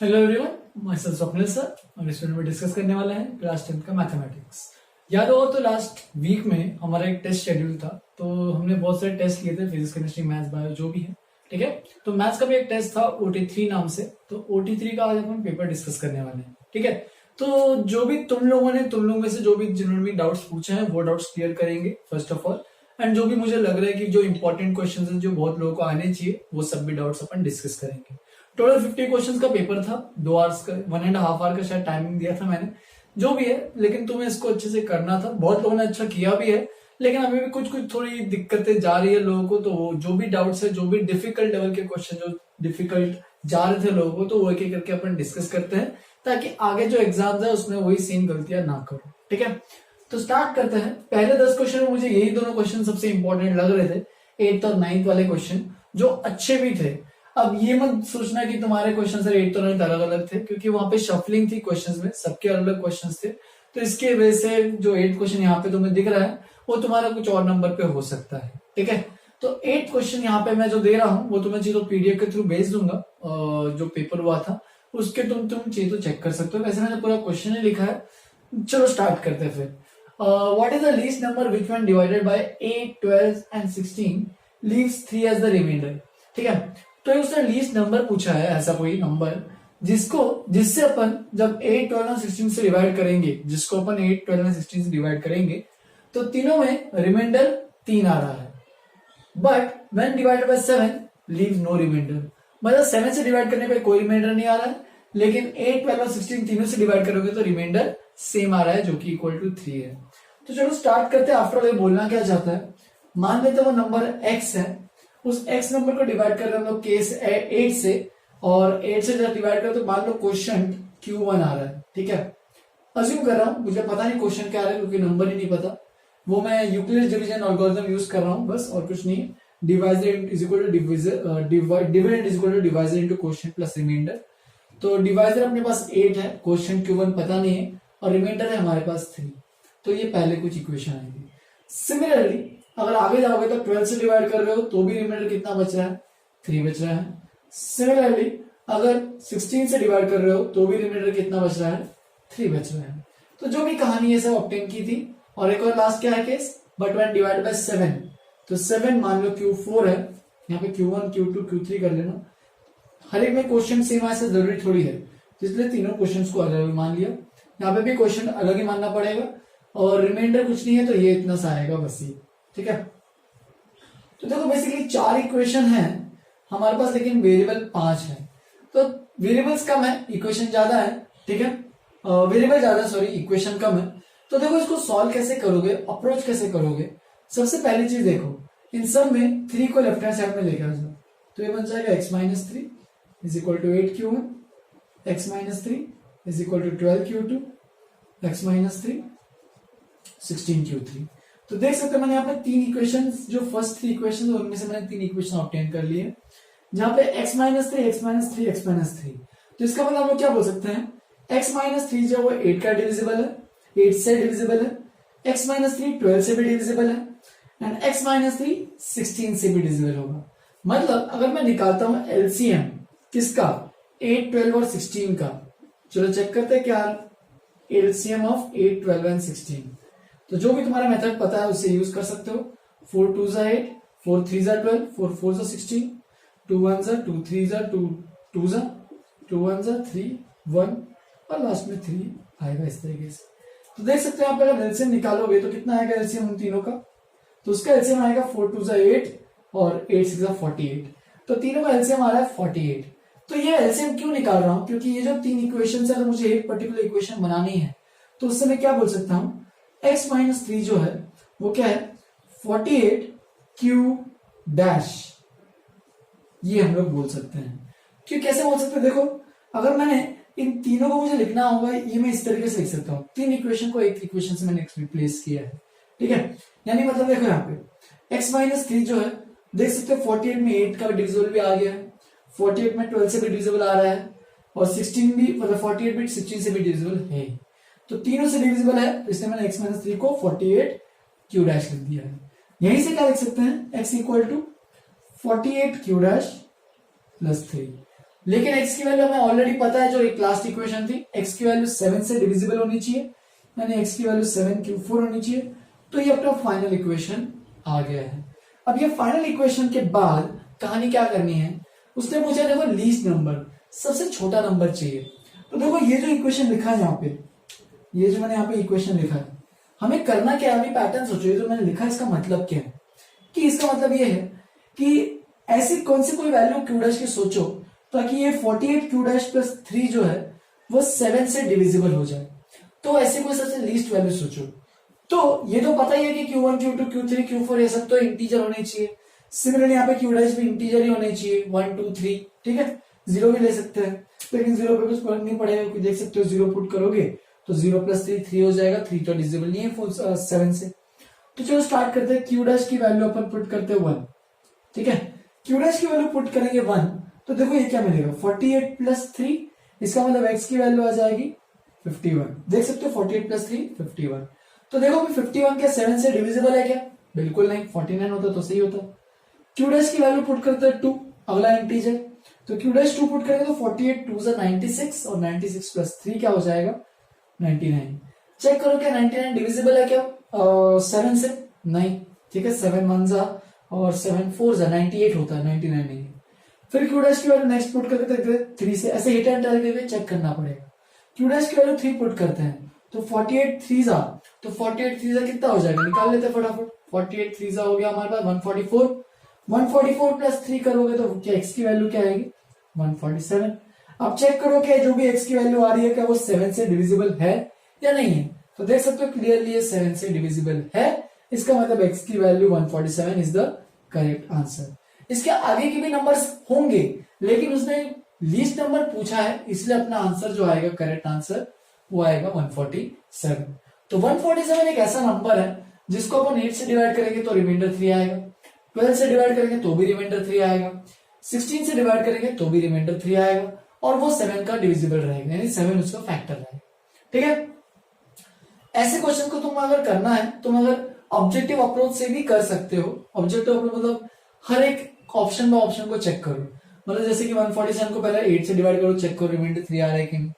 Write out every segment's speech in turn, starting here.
Hello everyone, मैं sir Swapnil sir और इस वीडियो में डिस्कस करने वाले हैं क्लास 10th का मैथमेटिक्स। याद हो तो लास्ट वीक में हमारा एक टेस्ट शेड्यूल था, तो हमने बहुत सारे टेस्ट लिए थे, फिजिक्स केमिस्ट्री मैथ्स बायो जो भी है। ठीक है, तो मैथ्स का भी एक टेस्ट था OT3 नाम से, तो OT3 का आज अपन पेपर डिस्कस करने वाले हैं। ठीक है, तो जो भी तुम लोगों में से जो भी जिन्होंने भी डाउट्स पूछे हैं वो डाउट्स क्लियर करेंगे फर्स्ट ऑफ ऑल। एंड जो भी मुझे लग रहा है कि जो इंपॉर्टेंट क्वेश्चन है जो बहुत लोगों को आने चाहिए वो सब भी डाउट्स अपन डिस्कस करेंगे। टोटल 50 क्वेश्चंस का पेपर था, 2 आवर्स का, 1.5 आवर का शायद टाइमिंग दिया था मैंने, जो भी है। लेकिन तुम्हें इसको अच्छे से करना था, बहुत लोगों ने अच्छा किया भी है, लेकिन अभी भी कुछ कुछ थोड़ी दिक्कतें जा रही है लोगों को। तो जो भी डाउट्स है, जो भी डिफिकल्ट लेवल के क्वेश्चन जो डिफिकल्ट जा रहे थे लोगों को, तो वो एक एक करके अपन डिस्कस करते हैं, ताकि आगे जो एग्जाम है उसमें वही सेम गलतियां ना करो। ठीक है, तो स्टार्ट करते हैं। पहले 10 क्वेश्चन में मुझे यही दोनों क्वेश्चन सबसे इंपॉर्टेंट लग रहे थे, 8th और 9th वाले क्वेश्चन, जो अच्छे भी थे। अब ये मत सोचना कि तुम्हारे क्वेश्चन सर 8th और 9th अलग अलग थे, क्योंकि वहां पे शफलिंग थी क्वेश्चंस में, सबके अलग अलग क्वेश्चंस थे। तो इसके वजह से जो 8th क्वेश्चन यहाँ पे तुम्हें दिख रहा है वो तुम्हारा कुछ और नंबर पे हो सकता है। ठीक है, तो 8th क्वेश्चन यहाँ पे मैं जो दे रहा हूँ वो तुम्हें चाहिए तो PDF के थ्रू भेज दूंगा, जो पेपर हुआ था उसके तुम चाहिए तो चेक कर सकते हो। वैसे मैंने पूरा क्वेश्चन ही लिखा है। चलो स्टार्ट करते हैं फिर। What is the least number which when divided by 8, 12 and 16 leaves 3 as the remainder. ठीक है, तो उसने लीस्ट नंबर पूछा है, ऐसा कोई नंबर जिससे अपन जब 8, 12 और 16 से डिवाइड करेंगे, जिसको अपन 8, 12 और 16 से डिवाइड करेंगे तो तीनों में रिमाइंडर 3 आ रहा है। But when divided by 7 leave no remainder, मतलब 7 से डिवाइड करने पे कोई रिमाइंडर नहीं आ रहा है, लेकिन 8, 12 और 16 तीनों से डिवाइड करोगे तो रिमाइंडर सेम आ रहा है, जो कि इक्वल टू 3 है। तो चलो स्टार्ट करते हैं। आफ्टर ऑल ये बोलना क्या चाहता है, मान लेते हैं वो नंबर x है, उस x नंबर को डिवाइड कर रहे हैं हम लोग केस 8 से, और 8 से जब डिवाइड करें तो मान लो क्वेश्चन Q1 आ रहा है। ठीक है, अज्यूम कर रहा हूं, मुझे पता नहीं क्वेश्चन क्या आ रहा है क्योंकि नंबर ही नहीं पता, वो मैं यूक्लिड डिवीजन एल्गोरिथम यूज कर रहा हूं बस, और कुछ नहीं। Divided is equal to dividend is equal to divided into quotient plus remainder. तो डिवाइजर अपने पास 8 है, क्वेश्चन Q1 पता नहीं है, और रिमाइंडर है हमारे पास 3। तो ये पहले कुछ इक्वेशन आएगी। सिमिलरली अगर आगे जाओगे तो 12 से डिवाइड कर रहे हो तो भी रिमाइंडर कितना बच रहा है, 3 बच रहा है। सिमिलरली अगर 16 से डिवाइड कर रहे हो तो भी रिमाइंडर कितना बच रहा है, 3 बच रहा है। तो जो भी कहानी है सब ऑब्टेन की थी। और एक और लास्ट क्या है case, but when divide by 7, तो 7 मान लो Q4 है, यहाँ पे Q1, Q2, Q3 कर लेना। हर एक में क्वेश्चन सेम ऐसे जरूरी थोड़ी है, इसलिए तीनों क्वेश्चंस को अलग अलग मान लिया। यहाँ पे भी क्वेश्चन अलग ही मानना पड़ेगा, और रिमाइंडर कुछ नहीं है तो ये इतना सा आएगा बस ये। ठीक है, तो देखो बेसिकली 4 इक्वेशन है हमारे पास, लेकिन वेरिएबल 5 है। तो वेरिएबल्स कम है, इक्वेशन ज्यादा है। ठीक है, वेरिएबल ज्यादा, सॉरी इक्वेशन कम है। तो देखो इसको सॉल्व कैसे करोगे, अप्रोच कैसे करोगे। सबसे पहली चीज देखो, इन सब में 3 को लेफ्ट हैंड साइड में लेकर आ जाओ, तो ये बन जाएगा x-3 is equal to 8Q1, x-3 is equal to 12Q2, x-3 16Q3। तो देख सकते हैं मैंने यहाँ पे 3 इक्वेशंस, जो फर्स्ट 3 इक्वेशंस उनमें से मैंने 3 इक्वेशन ऑब्टेन कर लिए, जहां पे x-3 x-3 x-3। तो इसका मतलब हम लोग क्या बोल सकते हैं, x-3 जो वो 8 का डिविजिबल है, 8 से डिविजिबल है, x-3 12 से भी डिविजिबल है, एंड x-3 16 से भी डिविजिबल होगा। मतलब अगर मैं निकालता हूं LCM किसका, 8, 12 और 16 का, चलो चेक करते हैं क्या LCM ऑफ 8, 12 एंड 16। तो जो भी तुम्हारा मेथड पता है उससे यूज कर सकते हो। 4 2 जा 8, 4 3 जा 12, 4 4 जा 16, 2 1 जा 2 3 जा 2 2 जा 2 1 जा 3 1, और लास्ट में 3 आएगा इस तरीके से। तो देख सकते हो यहाँ पे अगर एलसीएम निकालोगे तो कितना आएगा एलसीएम उन तीनों का, तो उसका एलसीएम आएगा 4 2 जा 8 और 8 6 जा 48। तो तीनों का एलसीएम आ रहा है 48। तो ये एलसीएम क्यों निकाल रहा हूं, क्योंकि ये जो 3 इक्वेशन है, अगर मुझे एक पर्टिकुलर इक्वेशन बनानी है तो उससे मैं क्या बोल सकता हूं, x-3 जो है वो क्या है 48Q डैश, ये हम लोग बोल सकते हैं। क्यों, कैसे बोल सकते हैं, देखो अगर मैंने इन तीनों को मुझे लिखना होगा, ये मैं इस तरीके से लिख सकता हूं, 3 इक्वेशन को एक इक्वेशन से मैंने रिप्लेस किया है। ठीक है, यानी मतलब देखो यहाँ पे x-3 जो है, देख सकते हो 48 में 8 का डिविजिबल भी आ गया है, 48 में 12 से भी डिविजिबल आ रहा है, और 16 भी, मतलब 48 भी 16 से भी डिविजिबल है। तो तीनों से डिविजिबल है, तो इसलिए मैंने x-3 को 48Q डैश लिख दिया है। यहीं से क्या लिख सकते हैं, x equal to 48Q dash plus 3। लेकिन x की वैल्यू हमें ऑलरेडी पता है, जो एक लास्ट इक्वेशन थी, x की वैल्यू 7 से डिविजिबल होनी चाहिए, यानी x की वैल्यू 7 क्यूब 4 होनी चाहिए। तो ये अपना फाइनल इक्वेशन आ गया है। अब ये फाइनल इक्वेशन के बाद कहानी क्या करनी है, उसने पूछा देखो लीस्ट नंबर, सबसे छोटा नंबर चाहिए। तो देखो ये जो इक्वेशन लिखा है यहाँ पे, ये जो मैंने यहाँ पे इक्वेशन लिखा है, हमें करना क्या है, अभी पैटर्न सोचो, ये जो मैंने लिखा है इसका मतलब क्या है, कि इसका मतलब ये है कि ऐसी कौन सी कोई वैल्यू क्यू डैश की सोचो ताकि ये 48 क्यू डैश प्लस 3 जो है वो 7 से डिविजिबल हो जाए। तो ऐसी कोई सबसे लीस्ट वैल्यू सोचो। तो ये तो पता ही है कि Q1 Q2 Q3 Q4 ये सब तो इंटीजर होने चाहिए। सिमिलरली यहाँ पे क्यू डैश भी इंटीजर ही होने चाहिए, 1 2 3, ठीक है। जीरो भी ले सकते हैं, लेकिन जीरो पे कुछ फर्क नहीं पड़ेगा, देख सकते हो जीरो पुट करोगे तो 0 + 3 3 हो जाएगा, 3 तो डिविजिबल नहीं है 7 से। तो चलो स्टार्ट करते हैं। क्यू डैश की वैल्यू अपन पुट करते हैं 1, ठीक है। क्यू डैश की वैल्यू पुट करेंगे 1, तो देखो ये क्या मिलेगा, 48 + 3, इसका मतलब x की वैल्यू आ जाएगी 51। देख सकते हो 48 + 3 51। तो देखो 51 क्या 7 से डिविजिबल है क्या, बिल्कुल नहीं, 49 होता तो सही होता। क्यू डैश की वैल्यू पुट करते हैं 2, अगला इंटीजर, तो क्यू डैश 2 पुट करेंगे तो 48 2 = 96 और 96 + 3 क्या हो जाएगा 99। चेक करो क्या 99 डिविजिबल है क्या 7 से, नहीं, ठीक है। 7 1 जा और 7 4 जा 98 होता है, 99 नहीं। फिर क्यू डैश की वैल्यू नेक्स्ट पुट करके देखते हैं 3 से, ऐसे हिट एंड टर्न करके चेक करना पड़ेगा। क्यू डैश की वैल्यू 3 पुट करते हैं तो 48 3 जा, तो 48 3 जा कितना हो जाएगा, निकाल लेते हैं फटाफट। 48 3 जा हो गया हमारे पास 144, 144 + 3 करोगे तो क्या x की वैल्यू क्या आएगी 147। अब चेक करो क्या जो भी x की वैल्यू आ रही है क्या वो 7 से डिविजिबल है या नहीं है, तो देख सकते हो क्लियरली ये 7 से डिविजिबल है। इसका मतलब x की value 147 is the correct answer. इसके आगे के भी नंबर्स होंगे, लेकिन उसने लीस्ट नंबर पूछा है, इसलिए अपना आंसर जो आएगा करेक्ट आंसर वो आएगा 147। तो 147 एक ऐसा नंबर है जिसको अपन 8 से डिवाइड करेंगे तो रिमाइंडर 3 आएगा, 12 से डिवाइड करेंगे तो भी रिमाइंडर 3 आएगा, 16 से डिवाइड करेंगे तो भी रिमाइंडर 3 आएगा, और वो 7 का डिविजिबल रहेगा, यानी 7 उसका फैक्टर रहेगा, ठीक है। ऐसे क्वेश्चन को तुम अगर करना है, तुम अगर ऑब्जेक्टिव अप्रोच से भी कर सकते हो। ऑब्जेक्टिव अप्रोच मतलब हर एक ऑप्शन बाय ऑप्शन को चेक करो, मतलब जैसे कि 147 को पहले 8 से डिवाइड करो, चेक करो रिमाइंडर 3 आ रहा है कि नहीं,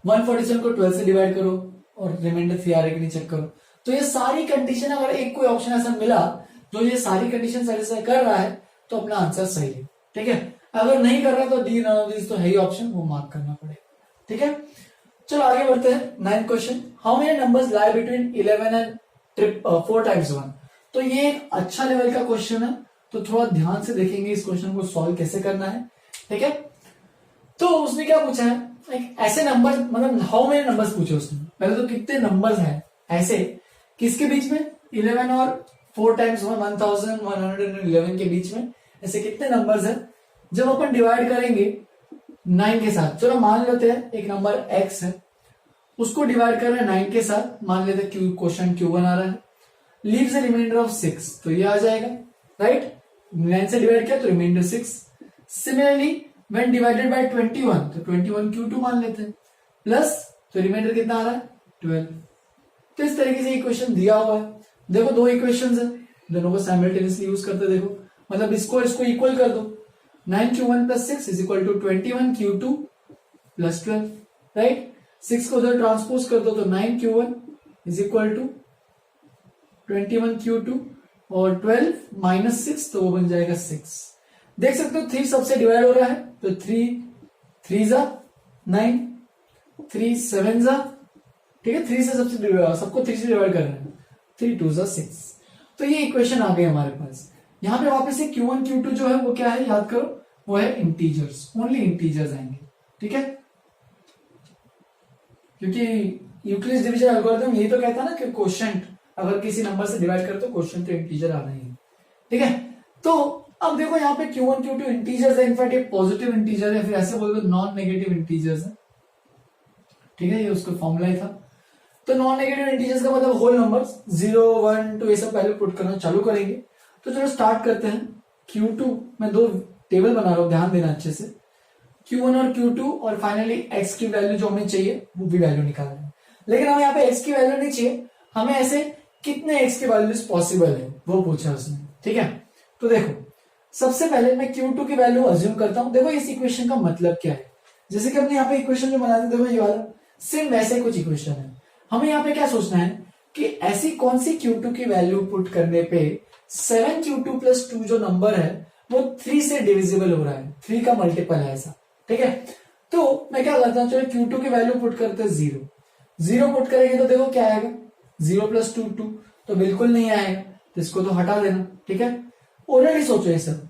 147 को 12 से डिवाइड करो और रिमाइंडर 3 आ रहा है कि नहीं, चेक करो। तो ये सारी कंडीशन, अगर एक कोई ऑप्शन ऐसा मिला जो ये सारी कंडीशन सेटिस्फाई कर रहा है तो अपना आंसर सही है, ठीक है। अगर नहीं कर रहा तो डी नॉन ऑफ दिस तो है ही ऑप्शन, वो मार्क करना पड़ेगा, ठीक है। चलो आगे बढ़ते हैं। 9th question, how many numbers lie between 11 and 4 × 1। तो ये एक अच्छा लेवल का क्वेश्चन है, तो थोड़ा ध्यान से देखेंगे इस क्वेश्चन को सॉल्व कैसे करना है, ठीक है। तो उसने क्या पूछा है, एक ऐसे नंबर, मतलब हाउ मेनी नंबर्स पूछे उसने, पहले तो कितने नंबर्स हैं ऐसे किसके बीच में 11 और 4 × 1 1111 के बीच में, ऐसे कितने नंबर्स हैं जब अपन डिवाइड करेंगे 9 के साथ। चलो मान लेते हैं एक नंबर x है, उसको डिवाइड कर रहे हैं 9 के साथ, मान लेते हैं क्वेश्चन Q1 आ रहा है, लीव्स अ रिमाइंडर ऑफ 6, तो ये आ जाएगा, राइट। 9 से डिवाइड किया तो remainder 6। Similarly when divided by 21, तो 21 Q2 मान लेते हैं, प्लस तो रिमाइंडर कितना आ रहा है 12। तो इस तरीके से इक्वेशन दिया हुआ है। देखो दो इक्वेशंस है, दोनों को साइमल्टेनियसली यूज करते देखो, मतलब इसको इक्वल कर दो, 9Q1 + 6 = 21Q2 + 12, राइट। 6 को उधर ट्रांसपोज कर दो तो 9Q1 = 21Q2 और 12 - 6 तो वो बन जाएगा 6। देख सकते हो 3 सबसे डिवाइड हो रहा है, तो 3 3 जा 9, 3 7 जा, ठीक है। 3 से सबको 3 से डिवाइड कर रहे हैं, 3 2 जा 6। तो ये इक्वेशन आ गई हमारे पास। यहाँ पे वापस से Q1 Q2 जो है वो क्या है याद करो, वो है इंटीजर्स, ओनली इंटीजर्स आएंगे, ठीक है। क्योंकि यूक्लिड्स डिवीजन एल्गोरिथम यही तो कहता है ना कि क्वोशिएंट अगर किसी नंबर से डिवाइड करे तो क्वोशिएंट तो इंटीजर आना ही है, ठीक है। तो अब देखो यहाँ पे Q1 Q2 इंटीजर्स है, इनफैक्ट ये पॉजिटिव इंटीजर है, फिर ऐसे बोल दो नॉन नेगेटिव इंटीजर्स है, ठीक है। ये उसका फॉर्मूला ही था। तो नॉन नेगेटिव इंटीजर्स का मतलब होल नंबर्स 0 1 2 ये सब पहले पुट करना चालू करेंगे। तो चलो स्टार्ट करते हैं। Q2 में दो टेबल बना रहा हूं, ध्यान देना अच्छे से। Q1 और Q2 और फाइनली x की वैल्यू जो हमें चाहिए वो भी वैल्यू निकाल रहे हैं, लेकिन हमें यहाँ पे x की वैल्यू नहीं चाहिए, हमें ऐसे कितने x की वैल्यूज पॉसिबल है वो पूछा उसने, ठीक है। तो देखो सबसे पहले मैं Q2 की वैल्यू अज्यूम करता हूं। देखो इस इक्वेशन का मतलब क्या है, जैसे कि अपने यहाँ पे इक्वेशन जो बनाते देखो ये वाला सेम वैसे कुछ इक्वेशन है। हमें यहाँ पे क्या सोचना है कि ऐसी कौन सी Q2 की वैल्यू पुट करने पे 7Q2 प्लस 2 जो नंबर है वो 3 से डिविजिबल हो रहा है, 3 का मल्टीपल है ऐसा, ठीक है। तो मैं क्या करता हूँ, चलो Q2 की वैल्यू पुट करते हैं 0 पुट करेंगे तो देखो क्या आएगा 0 प्लस 2 2, तो बिल्कुल नहीं आएगा, तो इसको तो हटा देना, ठीक है। ऑलरेडी सोचो ये सब।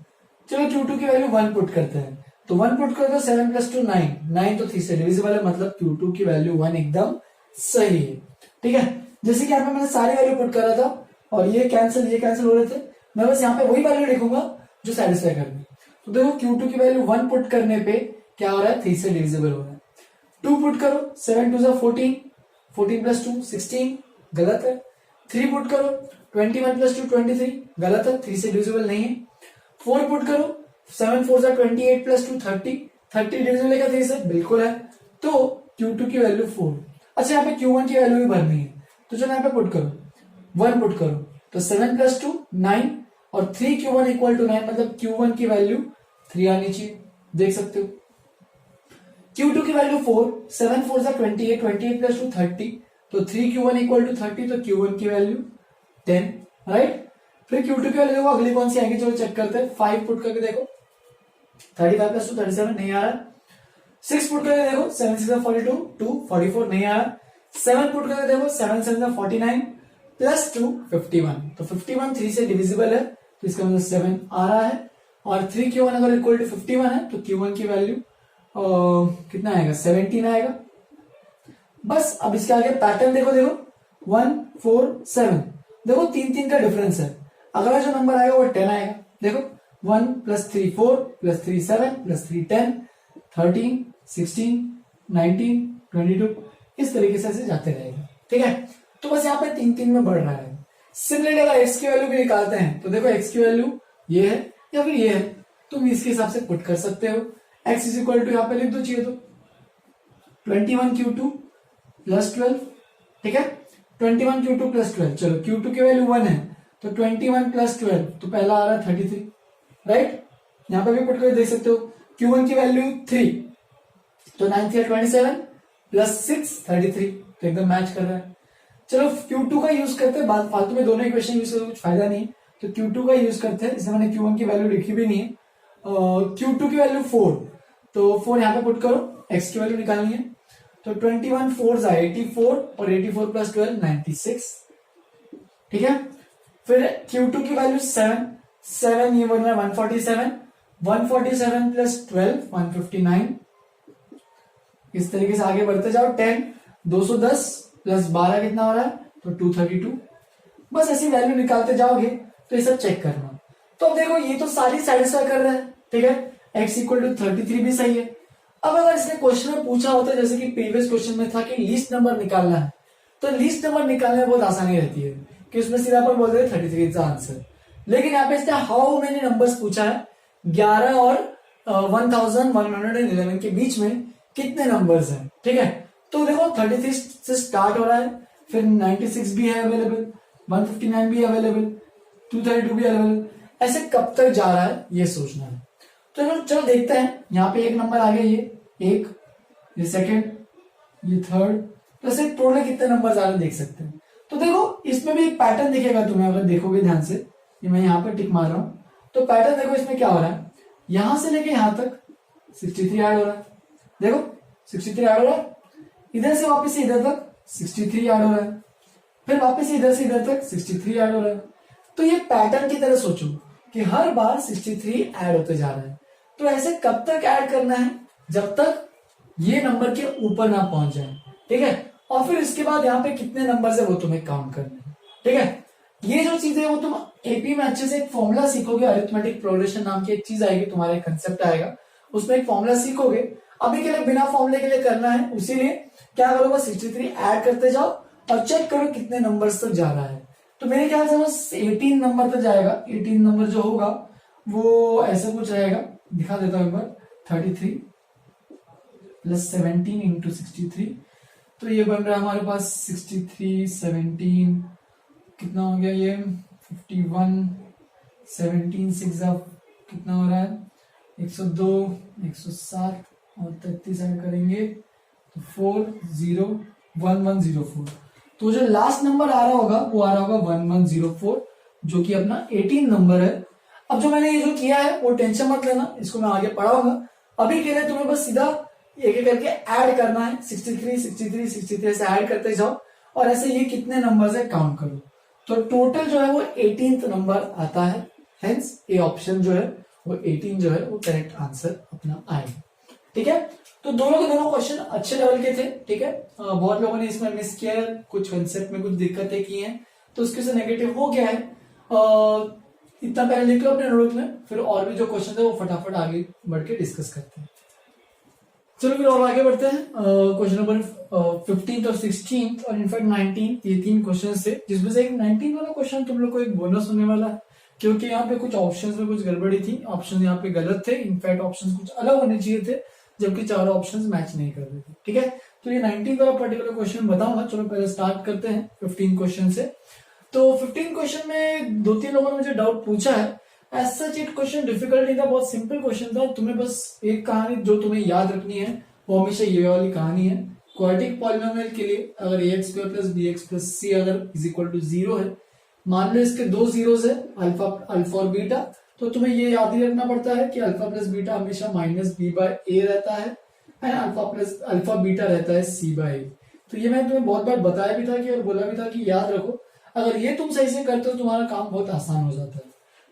चलो Q2 की वैल्यू 1 पुट करते हैं, तो 1 पुट करो तो 7 प्लस 2 9, 9 तो 3 से डिविजिबल है, मतलब Q2 की वैल्यू 1 एकदम सही है, ठीक है। जैसे कि यहाँ पे मैंने सारी वैल्यू पुट करा था और ये कैंसिल हो रहे थे, मैं बस यहाँ पे वही वैल्यू लिखूंगा जो सेटिस्फाई कर रही। तो देखो Q2 की वैल्यू 1 पुट करने पे क्या हो रहा है, 3 से डिविजिबल हो रहा है। 2 पुट करो, 7 2 14, 14 प्लस 2 16, गलत है। 3 पुट करो, 21 प्लस 2 23, गलत है, 3 से डिविजिबल नहीं है। 4 पुट करो, 7 4 28 प्लस 2 30, 30 डिविजिबल है क्या 3 से, बिल्कुल है। तो Q2 की वैल्यू 4। अच्छा यहाँ पे Q1 की वैल्यू भी भरनी है, तो चलो यहाँ पे पुट करो, 1 पुट करो, तो 7 प्लस 2 9 और 3 Q1 इक्वल टू 9, मतलब Q1 की वैल्यू 3 आनी चाहिए, देख सकते हो। Q2 की वैल्यू 4, 7 4 28, 28 प्लस 2 30, तो 3 Q1 इक्वल टू 30, तो Q1 की वैल्यू 10, राइट। फिर Q2 की वैल्यू देखो अगली कौन सी आएगी, चलो चेक करते हैं। 5 पुट करके देखो, 35 प्लस 2 37 नहीं आ रहा। 6 पुट करके देखो, 7 6 42 2 44 नहीं आ रहा। 7 पुट करके देखो, 7 7 49 प्लस 2 51, तो 51 3 से डिविजिबल है, तो इसका मतलब 7 आ रहा है। और 3 Q1 अगर इक्वल टू 51 है तो Q1 की वैल्यू कितना आएगा, 17 आएगा। बस अब इसके आगे पैटर्न देखो, 1 4 7, देखो 3 3 का डिफरेंस है, अगला जो नंबर आएगा वो 10 आएगा। देखो 1 प्लस 3 4 प्लस 3 7 प्लस 3 10 13 16 19 22, इस तरीके से जाते रहेगा, ठीक है। तो बस यहाँ पे 3 3 में बढ़ रहा है। सिमिलरली अगर x की वैल्यू भी निकालते हैं तो देखो x की वैल्यू ये है या फिर ये है, तुम इसके हिसाब से पुट कर सकते हो। x इज इक्वल टू यहाँ पे लिख दो चाहिए तो 21Q2 प्लस 12, ठीक है। 21Q2 प्लस 12, चलो Q2 की वैल्यू 1 है तो 21 प्लस 12, तो पहला आ रहा है 33, राइट। यहां पे भी पुट कर देख सकते हो। Q1 की वैल्यू 3, तो 9 3 27 प्लस 6 33, तो एकदम मैच कर रहा है। चलो Q2 का यूज करते हैं, बाद फालतू में दोनों इक्वेशन यूज करके कुछ फायदा नहीं है, तो Q2 का यूज करते हैं, इसमें मैंने Q1 की वैल्यू लिखी भी नहीं है। Q2 की वैल्यू 4, तो 4 यहाँ पे पुट करो, x की वैल्यू निकालनी है, तो 21 4 84 और 84 प्लस 12 96, ठीक है। फिर Q2 की वैल्यू 7, 7 ये बन रहा है 147, 147 प्लस 12 159, इस तरीके से आगे बढ़ते जाओ। 10 210 प्लस 12 कितना हो रहा है, तो 232। बस ऐसी वैल्यू निकालते जाओगे तो ये सब चेक करना। तो अब देखो ये तो सारी सेटिस्फाई कर रहा है, ठीक है। x इक्वल टू 33 भी सही है। अब अगर इसने क्वेश्चन में पूछा होता है, जैसे कि प्रीवियस क्वेश्चन में था कि लीस्ट नंबर निकालना है, तो लीस्ट नंबर निकालने में बहुत आसानी रहती है कि उसमें सीधा अपन बोल देते 33 इज द आंसर। लेकिन यहाँ पे इसने हाउ मेनी नंबर्स पूछा है, 11 और 1111 के बीच में कितने नंबर्स हैं, ठीक है। तो देखो 33 से स्टार्ट हो रहा है, फिर 96 भी है अवेलेबल, 159 भी अवेलेबल, 232 भी अवेलेबल, ऐसे कब तक जा रहा है ये सोचना है। तो चलो देखते हैं। यहाँ पे एक नंबर आ गया, ये सेकंड, ये थर्ड, तो ऐसे टोटल कितने नंबर आ रहे हैं देख सकते हैं। तो देखो इसमें भी एक पैटर्न दिखेगा तुम्हें, अगर देखोगे ध्यान से, ये मैं यहाँ पे टिक मार रहा हूं, तो पैटर्न देखो इसमें क्या हो रहा है, यहां से लेके यहां तक 63 ऐड हो रहा है, देखो 63 ऐड हो रहा है, इधर से वापस इधर तक 63 ऐड हो रहा है, फिर वापस इधर से इधर तक 63 ऐड हो रहा है। तो ये पैटर्न की तरह सोचो कि हर बार 63 ऐड होते जा रहा है। तो ऐसे कब तक ऐड करना है, जब तक ये नंबर के ऊपर ना पहुंच जाए, ठीक है। और फिर इसके बाद यहाँ पे कितने नंबर है वो तुम्हें काउंट करना है, ठीक है। ये जो चीज है वो तुम एपी में अच्छे से एक फॉर्मूला सीखोगे, अरिथमेटिक प्रोग्रेशन नाम की एक चीज आएगी, तुम्हारा कंसेप्ट आएगा, उसमें एक फॉर्मूला सीखोगे। अभी के लिए बिना फॉर्मूले के लिए करना है, उसीलिए क्या करोगे 63 ऐड करते जाओ और चेक करो कितने नंबर्स तक जा रहा है। तो मेरे ख्याल से बस 18 नंबर तक जाएगा। 18 नंबर जो होगा वो ऐसा कुछ रहेगा, दिखा देता हूं एक बार, 33 प्लस 17 इंटू 63, तो ये बन रहा है हमारे पास 63 17 कितना हो गया, ये 51 17 6 कितना हो रहा है 102, 107 और 33 ऐड करेंगे तो 401,104। तो जो लास्ट नंबर आ रहा होगा वो आ रहा होगा 1104, जो कि अपना 18 नंबर है। अब जो मैंने ये जो किया है वो टेंशन मत लेना, इसको मैं आगे पढ़ाऊंगा। अभी के लिए तुम्हें बस सीधा एक एक करके ऐड करना है, 63, 63, 63 से ऐड करते जाओ और ऐसे ये कितने नंबर है काउंट करो। तो टोटल जो है वो 18th नंबर आता है, हेंस ए ऑप्शन जो है वो 18 जो है वो करेक्ट आंसर अपना आएगा। ठीक है, तो दोनों के दोनों क्वेश्चन अच्छे लेवल के थे। ठीक है, बहुत लोगों ने इसमें मिस किया है, कुछ कंसेप्ट में कुछ दिक्कतें की हैं, तो उसके से नेगेटिव हो गया है। इतना पहले लिख लो अपने नोट में, फिर और भी जो क्वेश्चन है वो फटाफट आगे बढ़ के डिस्कस करते हैं। चलो फिर और आगे बढ़ते हैं। क्वेश्चन नंबर 15 और 16 और इनफैक्ट 19, ये 3 क्वेश्चन थे, जिसमें से एक 19 वाला क्वेश्चन तुम लोग को एक बोनस होने वाला है, क्योंकि यहाँ पे कुछ ऑप्शंस में कुछ गड़बड़ी थी, ऑप्शन यहाँ पे गलत थे, इनफैक्ट ऑप्शंस कुछ अलग होने चाहिए थे, जबकि चारों ऑप्शंस मैच नहीं कर रहे थे। ठीक है, तो ये 19 वाला पर्टिकुलर क्वेश्चन बताऊंगा। चलो पहले स्टार्ट करते हैं 15 क्वेश्चन से। तो 15 क्वेश्चन में 2-3 लोगों ने मुझे डाउट पूछा है। As such it question difficult नहीं था, बहुत सिंपल क्वेश्चन था। तुम्हें बस एक कहानी जो तुम्हें याद रखनी है वो हमेशा ये वाली कहानी है। क्वाड्रेटिक पॉलिनोमियल के लिए अगर ax² + bx + c अगर = 0 है, मान लो इसके 2 जीरोस है अल्फा और बीटा, तो तुम्हें ये याद ही रखना पड़ता है कि अल्फा प्लस बीटा हमेशा -b/a रहता है एंड अल्फा बीटा रहता है c/a। तो ये मैंने तुम्हें बहुत बार बताया भी था कि और बोला भी था कि याद रखो, अगर ये तुम सही से करते हो तुम्हारा काम बहुत आसान हो जाता है।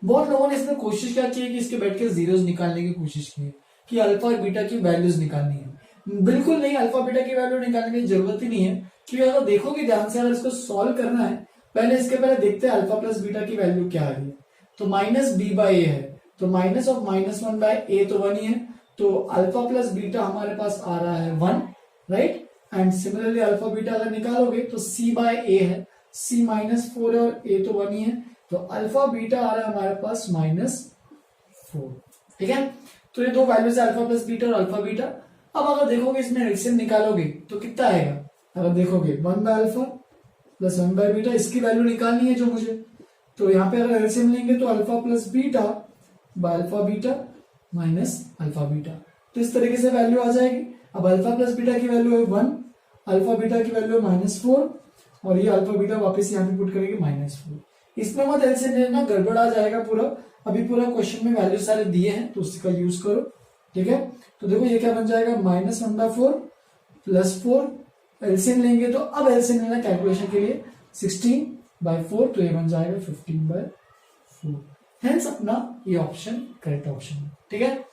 बहुत लोगों ने इसमें कोशिश क्या की है कि इसके बैठ के जीरोस निकालने की कोशिश की है कि अल्फा और बीटा की वैल्यूज निकालनी है। बिल्कुल नहीं, अल्फा बीटा की वैल्यू निकालने की जरूरत ही नहीं है, क्योंकि अगर देखोगे ध्यान से, अगर इसको सॉल्व करना है पहले इसके पहले देखते हैं अल्फा प्लस बीटा की वैल्यू क्या आ रही है। तो -b/a है, तो माइनस ऑफ -1/a तो 1 ही है, तो अल्फा प्लस बीटा हमारे पास आ रहा है 1, right. And similarly alpha beta अगर निकालोगे तो c/a है, c -4 है और a तो 1 ही है, तो अल्फा बीटा आ रहा है हमारे पास -4। ठीक है, तो ये दो वैल्यूज है अल्फा प्लस बीटा और अल्फा बीटा। अब अगर देखोगे इसमें एलसीएम निकालोगे तो कितना आएगा, अगर देखोगे 1/अल्फा प्लस 1/बीटा, इसकी वैल्यू निकालनी है जो मुझे, तो यहाँ पे अगर एलसीएम लेंगे तो alpha plus beta by alpha beta minus alpha beta, तो इस तरीके से वैल्यू आ जाएगी। अब अल्फा प्लस बीटा की वैल्यू है 1, अल्फा बीटा की वैल्यू है -4 और ये अल्फा बीटा वापस यहाँ पे पुट करेंगे -4। इसमें मत एलसीएम लेना, गड़बड़ आ जाएगा पूरा। अभी पूरा क्वेश्चन में वैल्यू सारे दिए हैं तो उसका यूज करो। ठीक है, तो देखो ये क्या बन जाएगा, -1/4 + 4, एलसीएम लेंगे तो अब एलसीएम लेना कैलकुलेशन के लिए 16/4, तो ये बन जाएगा 15/4। हेंस अपना ये ऑप्शन करेक्ट ऑप्शन है। ठीक है,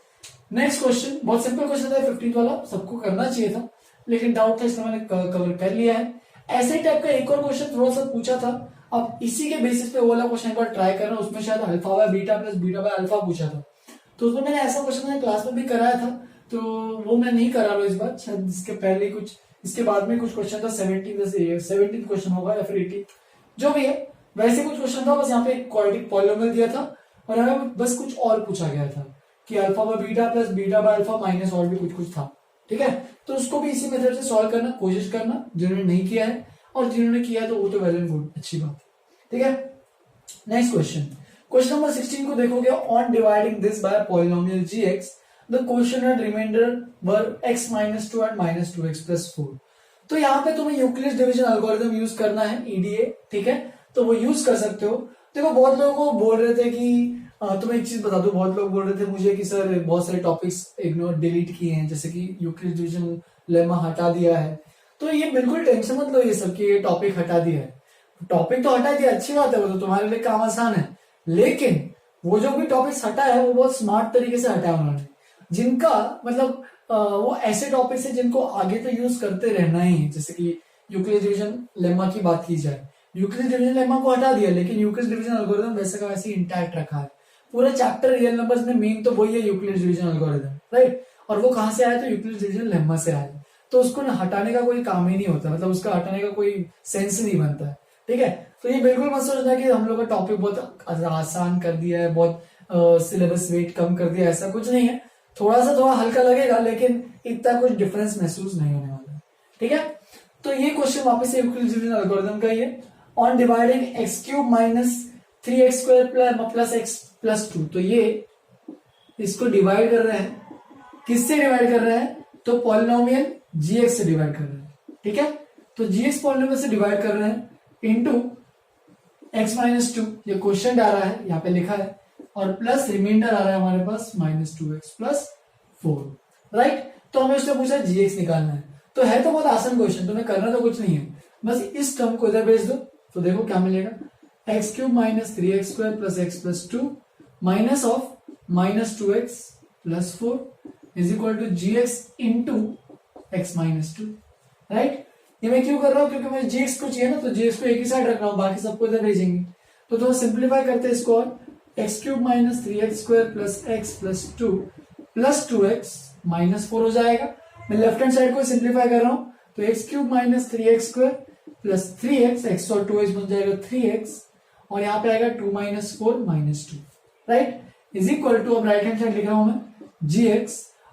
नेक्स्ट क्वेश्चन बहुत सिंपल क्वेश्चन था, 15 वाला सबको करना चाहिए था, लेकिन डाउट था इसलिए मैंने कवर कर लिया है। ऐसे टाइप का एक और क्वेश्चन थोड़ा सा पूछा था, अब इसी के बेसिस पे वो वाला क्वेश्चन एक बार ट्राई करना। उसमें शायद alpha by beta plus beta by alpha पूछा था, तो उसमें मैंने ऐसा क्वेश्चन मैंने क्लास में भी कराया था, तो वो मैं नहीं करा रहा हूँ इस बार। शायद इसके पहले कुछ, इसके बाद में कुछ क्वेश्चन था, 17th क्वेश्चन होगा या फिर 18th, जो भी है वैसे कुछ क्वेश्चन था। बस यहाँ पे क्वाड्रेटिक पॉलिनोमियल दिया था और यहाँ पे बस कुछ और पूछा गया था कि alpha by beta plus beta by alpha minus और भी कुछ था। ठीक है, तो उसको भी इसी मेथड से सॉल्व करना कोशिश करना, जिन्होंने नहीं किया है, और जिन्होंने किया है तो वो तो वेल एंड गुड, अच्छी बात। ठीक है, नेक्स्ट क्वेश्चन नंबर 16 को देखोगे, on dividing this by polynomial gx the question and remainder were x -2 and -2x + 4। तो यहाँ पे तुम्हें यूक्लिड डिवीजन एल्गोरिथम यूज करना है, EDA। ठीक है, तो वो यूज कर सकते हो। देखो बहुत लोगों को बोल रहे थे कि तुम्हें एक चीज बता दूं, बहुत लोग बोल रहे थे मुझे कि सर बहुत सारे टॉपिक्स इग्नोर डिलीट किए हैं, जैसे कि यूक्लिड डिवीजन लेमा हटा दिया है। तो ये बिल्कुल टेंशन मत लो ये सब कि ये टॉपिक हटा दिया है। टॉपिक तो हटा दिया, अच्छी बात है, वो तो तुम्हारे लिए काम आसान है, लेकिन वो जो भी टॉपिक्स हटा है वो बहुत स्मार्ट तरीके से हटाया उन्होंने, जिनका मतलब वो ऐसे टॉपिक्स है जिनको आगे तो यूज करते रहना ही है। जैसे कि यूक्लिड डिवीजन लेमा की बात की जाए, यूक्लिड डिवीजन लेमा को हटा दिया, लेकिन यूक्लिड डिवीजन एल्गोरिथम वैसे का वैसे इंटैक्ट रखा है। पूरा चैप्टर रियल नंबर्स में मेन तो वही है, यूक्लिड डिवीजन एल्गोरिथम, राइट। और वो कहां से आया, तो यूक्लिड डिवीजन लेमा से आया, तो उसको हटाने का कोई काम ही नहीं होता, मतलब उसका हटाने का कोई सेंस नहीं बनता है। ठीक है, तो ये बिल्कुल मत सोचना कि हम लोग का टॉपिक बहुत आसान कर दिया है, बहुत सिलेबस वेट कम कर दिया, ऐसा कुछ नहीं है। थोड़ा हल्का लगेगा, लेकिन इतना कुछ डिफरेंस महसूस नहीं होने वाला है। ठीक है, तो ये क्वेश्चन वापस से यूक्लिड डिवीजन एल्गोरिथम का ही है। On dividing x³ - 3x² + x + 2, तो ये इसको डिवाइड कर रहे हैं, किससे डिवाइड कर रहे हैं, तो पॉलिनोमियल gx से डिवाइड कर रहे हैं, ठीक है। तो gx पॉलिनोमियल से डिवाइड कर रहे हैं इनटू x-2, ये क्वेश्चन आ रहा है, यहाँ पे लिखा है, और प्लस रिमाइंडर आ रहा है हमारे पास -2x+4, राइट। तो हमें उससे पूछा gx निकालना है, तो है तो बहुत आसान क्वेश्चन, तुम्हें करना तो कुछ नहीं है, बस इस टर्म को इधर भेज दो। तो देखो क्या मिलेगा, x³ - 3x² + x+2 minus of -2x+4 is equal to gx into x-2, right. ये मैं क्यों कर रहा हूं, क्योंकि मुझे gx को चाहिए ना, तो gx को एक ही साइड रख रहा हूं, बाकी सबको इधर भेजेंगे। तो थोड़ा सिंप्लीफाई करते हैं इसको, और x³ - 3x² + x+2 + 2x -4 हो जाएगा। मैं लेफ्ट हैंड साइड को सिंप्लीफाई कर रहा हूं, तो x³ - 3x² + 3x, x और 2x बन जाएगा 3x, और यहाँ पे आएगा 2 - 4 -2, राइट, इज इक्वल टू, अब राइट हैंड साइड लिख रहा हूं मैं gx,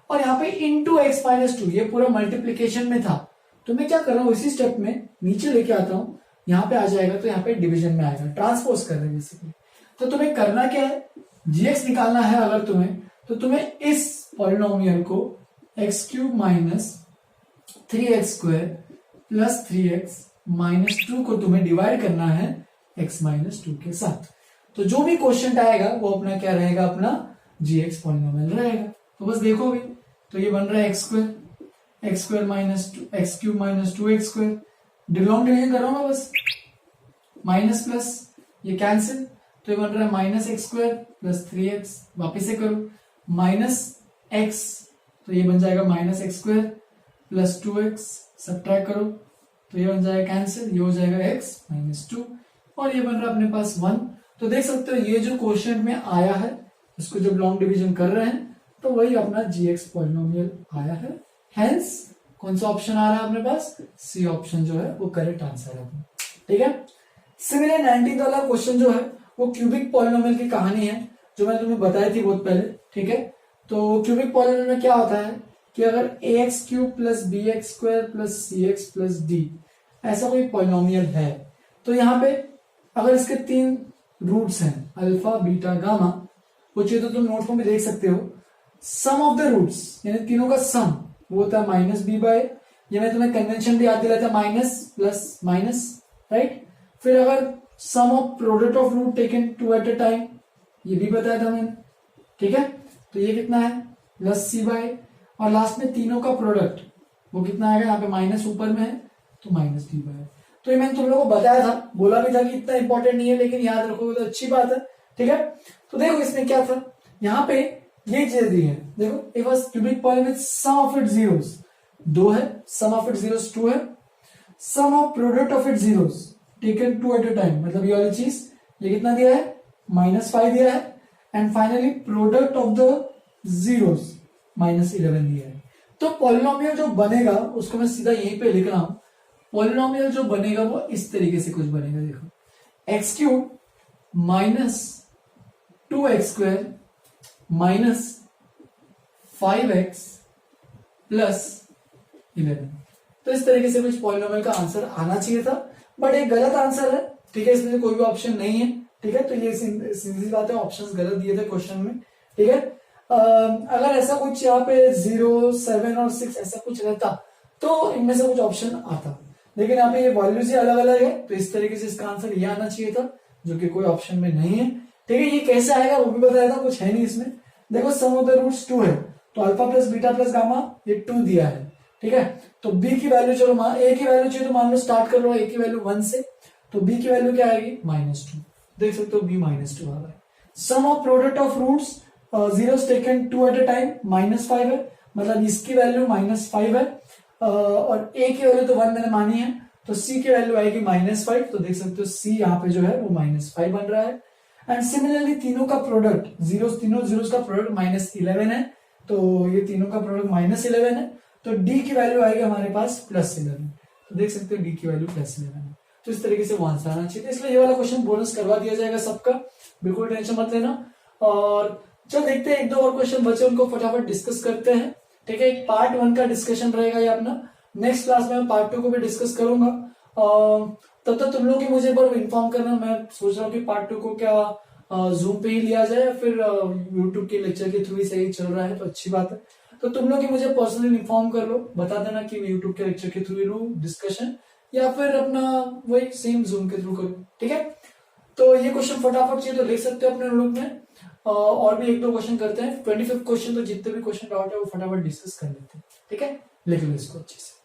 और यहाँ पे इंटू x-2, ये पूरा मल्टीप्लीकेशन में था, तो मैं क्या कर रहा हूँ, इसी स्टेप में नीचे लेके आता हूँ, यहाँ पे आ जाएगा, तो यहाँ पे डिवीजन में आएगा, ट्रांसपोज कर रहे हैं बेसिकली। तो तुम्हें करना क्या है, gx निकालना है अगर तुम्हें, तो तुम्हें इस पॉलिनोमियल को x³ - 3x² + 3x -2 को तुम्हें डिवाइड करना है x-2 के साथ। तो जो भी क्वेश्चन आएगा वो अपना क्या रहेगा, अपना gx पॉलिनोमियल रहेगा। तो बस देखो भी, तो ये बन रहा है x² - 2x², लॉन्ग डिवीजन कर रहा हूं मैं, बस माइनस प्लस ये कैंसिल, तो ये बन रहा है -x² + 3x, वापिस से करो -x, तो ये बन जाएगा -x² + 2x, सब्ट्रैक्ट करो, तो ये बन जाएगा कैंसिल, ये हो जाएगा x-2, और ये बन रहा है अपने पास 1। तो देख सकते हो ये जो क्वेश्चन में आया है, इसको जब लॉन्ग डिवीजन कर रहे हैं तो वही अपना gx पॉलिनोमियल आया है, हेंस कौन सा ऑप्शन आ रहा है अपने पास, सी ऑप्शन जो है वो करेक्ट आंसर है, ठीक है। सिमिलर 19th वाला क्वेश्चन जो है वो क्यूबिक पॉलिनोमियल की कहानी है, जो मैंने तुम्हें बताई थी बहुत पहले, ठीक है। तो क्यूबिक पॉलिनोमियल में क्या होता है कि अगर ax³ + bx² + cx + d ऐसा कोई पॉलिनोमियल है, तो यहाँ पे अगर इसके 3 रूट्स हैं, अल्फा, बीटा, गामा, वो चाहिए तो तुम नोट में भी देख सकते हो, सम ऑफ द रूट्स यानी तीनों का सम वो होता है -b/, ये मैं तुम्हें कन्वेंशन भी याद दिलाता, माइनस प्लस माइनस, राइट। फिर अगर sum of product of root taken 2 at a time, ये भी बताया था मैंने, ठीक है। तो ये कितना है +c/, और लास्ट में तीनों का प्रोडक्ट वो कितना आएगा, यहाँ पे माइनस ऊपर में है तो -d/। तो ये मैंने तुम लोगों को बताया था, बोला भी था कि इतना इंपॉर्टेंट नहीं है, लेकिन याद रखोगे तो अच्छी बात है, ठीक है। तो देखो इसमें क्या था, यहाँ पे ये चीज दी है, देखो it was cubic polynomial, sum of its zeros 2 है, सम ऑफ इट्स जीरोस 2 है, sum of product of its zeros taken 2 at a time, मतलब ये वाली चीज, ये कितना दिया है -5 दिया है, and finally product of the zeros -11 दिया है। तो पॉलिनोमियल जो बनेगा उसको मैं सीधा यहीं पे लिख रहा हूं, पॉलिनोमियल जो बनेगा वो इस तरीके से कुछ बनेगा, देखो x³ - 2x² -5x + 11, तो इस तरीके से कुछ पॉलिनोमियल का आंसर आना चाहिए था, बट एक गलत आंसर है, ठीक है, इसमें कोई भी ऑप्शन नहीं है, ठीक है। तो ये सीधी बात है, ऑप्शंस गलत दिए थे क्वेश्चन में, ठीक है। अगर ऐसा कुछ यहाँ पे 0, 7 और 6 ऐसा कुछ रहता तो इनमें से कुछ ऑप्शन आता, लेकिन यहाँ पे ये वैल्यूज ही अलग अलग है, तो इस तरीके से इसका आंसर ये आना चाहिए था, जो कि कोई ऑप्शन में नहीं है, ठीक है। ये कैसे आएगा वो भी बताया था, कुछ है नहीं इसमें। देखो सम ऑफ द रूट्स 2 है, तो alpha plus beta plus gamma ये 2 दिया है, ठीक है। तो b की वैल्यू, चलो a की वैल्यू चाहिए तो मान लो स्टार्ट कर लो a की वैल्यू 1 से, तो b की वैल्यू क्या आएगी -2, देख सकते हो b -2 आ रहा है। Sum of product of roots zeros taken 2 at a time -5 है, मतलब इसकी वैल्यू -5 है, और a की वैल्यू तो 1 मैंने मानी है, तो c की वैल्यू आएगी -5, तो देख सकते हो c यहाँ पे जो है वो -5 बन रहा है। एंड सिमिलरली तीनों का प्रोडक्ट तीनों जीरोस का प्रोडक्ट -11 है, तो ये तीनों का प्रोडक्ट -11 है, तो d की वैल्यू आएगी हमारे पास +11, तो देख सकते हो d की वैल्यू +11 है। तो इस तरीके से वो आंसर आना चाहिए, इसलिए ये वाला क्वेश्चन बोनस करवा दिया जाएगा सबका, बिल्कुल टेंशन मत लेना। और चल देखते हैं, एक दो और क्वेश्चन बचे उनको फटाफट डिस्कस करते हैं, ठीक है। एक पार्ट 1 का डिस्कशन रहेगा ये अपना, नेक्स्ट क्लास में मैं पार्ट 2 को भी डिस्कस करूंगा। तब तक तुम लोग मुझे एक बार इन्फॉर्म करना, मैं सोच रहा हूँ कि पार्ट 2 को क्या जूम पे ही लिया जाए या फिर यूट्यूब के लेक्चर के थ्रू ही सही चल रहा है तो अच्छी बात है। तो तुम लोग ही मुझे पर्सनली इन्फॉर्म कर लो, बता देना कि मैं यूट्यूब के लेक्चर के थ्रू ही लूँ डिस्कशन या फिर अपना वही सेम जूम के थ्रू करूँ, ठीक है। तो ये क्वेश्चन फटाफट चाहिए तो लिख सकते हो अपने नोटबुक में, और भी एक दो क्वेश्चन करते हैं। 25 क्वेश्चन, तो जितने भी क्वेश्चन डाउट है वो फटाफट डिस्कस कर लेते हैं, ठीक है। लिख लो इसको अच्छे से।